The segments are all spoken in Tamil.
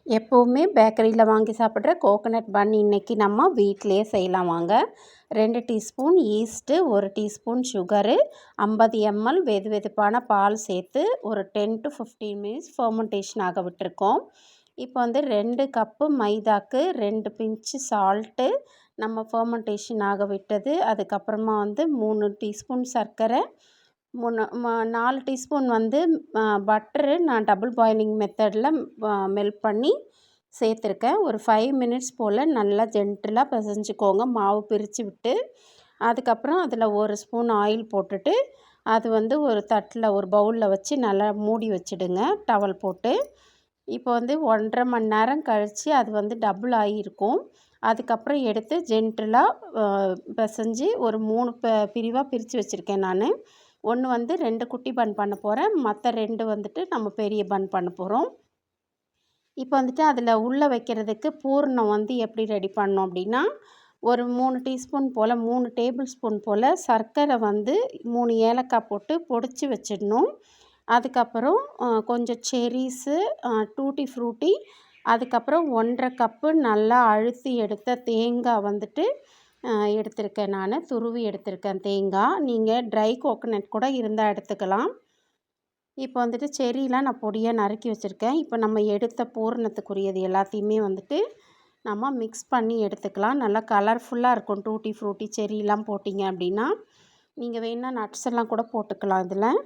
எப்போவுமே பேக்கரியில் வாங்கி சாப்பிட்ற கோகோனட் பன் இன்றைக்கி நம்ம வீட்டிலையே செய்யலாம் வாங்க. 2 teaspoon yeast, 1 teaspoon sugar, 50 ml வெதுவெதுப்பான பால் சேர்த்து ஒரு 10 to 15 மினிட்ஸ் ஃபெர்மெண்டேஷன் ஆக விட்டுருக்கோம். இப்போ 2 கப்பு மைதாக்கு 2 பிஞ்சு சால்ட்டு நம்ம ஃபெர்மெண்டேஷன் ஆக விட்டது. அதுக்கப்புறமா 3 டீஸ்பூன் சர்க்கரை, 4 டீஸ்பூன் பட்டரு நான் டபுள் பாயிலிங் மெத்தடில் மெல்ட் பண்ணி சேர்த்துருக்கேன். ஒரு 5 மினிட்ஸ் போல் நல்லா ஜென்டிலாக பிசைஞ்சுக்கோங்க, மாவு பிரித்து விட்டு. அதுக்கப்புறம் அதில் 1 ஸ்பூன் ஆயில் போட்டுட்டு அது ஒரு தட்டில் ஒரு பவுலில் வச்சு நல்லா மூடி வச்சுடுங்க டவல் போட்டு. இப்போ 1.5 மணி நேரம் கழித்து அது டபுள் ஆகியிருக்கும். அதுக்கப்புறம் எடுத்து ஜென்டிலாக பிசைஞ்சு ஒரு 3 பிரிவாக பிரித்து வச்சுருக்கேன் நான். ஒன்று 2 குட்டி பன் பண்ண போகிறேன், மற்ற 2 நம்ம பெரிய பன் பண்ண போகிறோம். இப்போ அதில் உள்ளே வைக்கிறதுக்கு பூர்ணம் எப்படி ரெடி பண்ணோம் அப்படின்னா, ஒரு 3 டீஸ்பூன் போல் 3 டேபிள் ஸ்பூன் போல் சர்க்கரை 3 ஏலக்காய் போட்டு பொடிச்சு வச்சிடணும். அதுக்கப்புறம் கொஞ்சம் செரீஸு, டூட்டி ஃப்ரூட்டி, அதுக்கப்புறம் 1.5 கப்பு நல்லா அழுத்தி எடுத்த தேங்காய் எடுத்திருக்கேன் நான், துருவி எடுத்திருக்கேன் தேங்காய். நீங்கள் ட்ரை கோகோனட் கூட இருந்தால் எடுத்துக்கலாம். இப்போ செரிலாம் நான் பொடியாக நறுக்கி வச்சுருக்கேன். இப்போ நம்ம எடுத்த பூரணத்துக்குரியது எல்லாத்தையுமே நம்ம மிக்ஸ் பண்ணி எடுத்துக்கலாம். நல்லா கலர்ஃபுல்லாக இருக்கும். டூட்டி ஃப்ரூட்டி, செரிலாம் போட்டிங்க அப்படின்னா. நீங்கள் வேணால் நட்ஸ் எல்லாம் கூட போட்டுக்கலாம். இதில்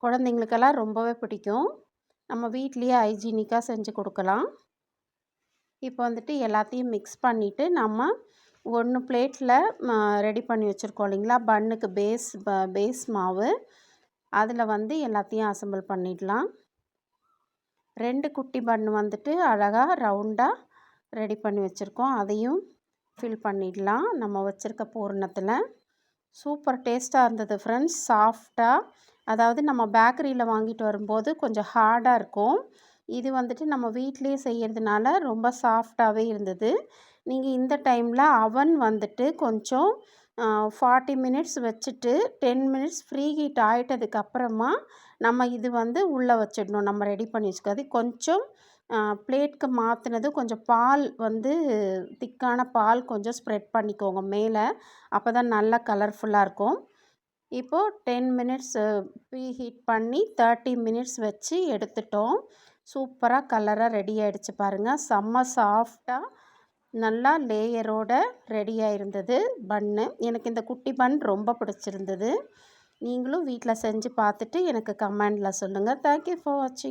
குழந்தைங்களுக்கெல்லாம் ரொம்பவே பிடிக்கும். நம்ம வீட்லேயே ஹைஜீனிக்காக செஞ்சு கொடுக்கலாம். இப்போ எல்லாத்தையும் மிக்ஸ் பண்ணிவிட்டு நம்ம 1 பிளேட்டில் ரெடி பண்ணி வச்சுருக்கோம் இல்லைங்களா, பன்னுக்கு பேஸ் மாவு. அதில் எல்லாத்தையும் அசெம்பிள் பண்ணிடலாம். 2 குட்டி பன்னு அழகாக ரவுண்டாக ரெடி பண்ணி வச்சுருக்கோம். அதையும் ஃபில் பண்ணிடலாம் நம்ம வச்சுருக்க பூரணத்தில். சூப்பர் டேஸ்ட்டாக இருந்தது ஃப்ரெண்ட்ஸ், சாஃப்டாக. அதாவது நம்ம பேக்கரியில் வாங்கிட்டு வரும்போது கொஞ்சம் ஹார்டாக இருக்கும். இது நம்ம வீட்டிலேயே செய்கிறதுனால ரொம்ப சாஃப்டாகவே இருந்தது. நீங்கள் இந்த டைமில் அவன் கொஞ்சம் 40 மினிட்ஸ் வச்சுட்டு 10 மினிட்ஸ் ஃப்ரீ ஹீட் ஆகிட்டதுக்கப்புறமா நம்ம இது உள்ளே வச்சிடணும். நம்ம ரெடி பண்ணி வச்சுக்கிறது கொஞ்சம் பிளேட்க்கு மாற்றினது கொஞ்சம் பால் திக்கான பால் கொஞ்சம் ஸ்ப்ரெட் பண்ணிக்கோங்க மேலே. அப்போ தான் நல்லா கலர்ஃபுல்லாக இருக்கும். இப்போது 10 மினிட்ஸ் ப்ரீ ஹீட் பண்ணி 30 மினிட்ஸ் வச்சு எடுத்துட்டோம். சூப்பராக கலராக ரெடி ஆகிடுச்சு பாருங்கள். செம்ம சாஃப்டாக நல்லா லேயரோட ரெடியாக இருந்தது பன்னு. எனக்கு இந்த குட்டி பன் ரொம்ப பிடிச்சிருந்தது. நீங்களும் வீட்டில் செஞ்சு பார்த்துட்டு எனக்கு கமெண்டில் சொல்லுங்கள். தேங்க்யூ ஃபார் வாட்சிங்.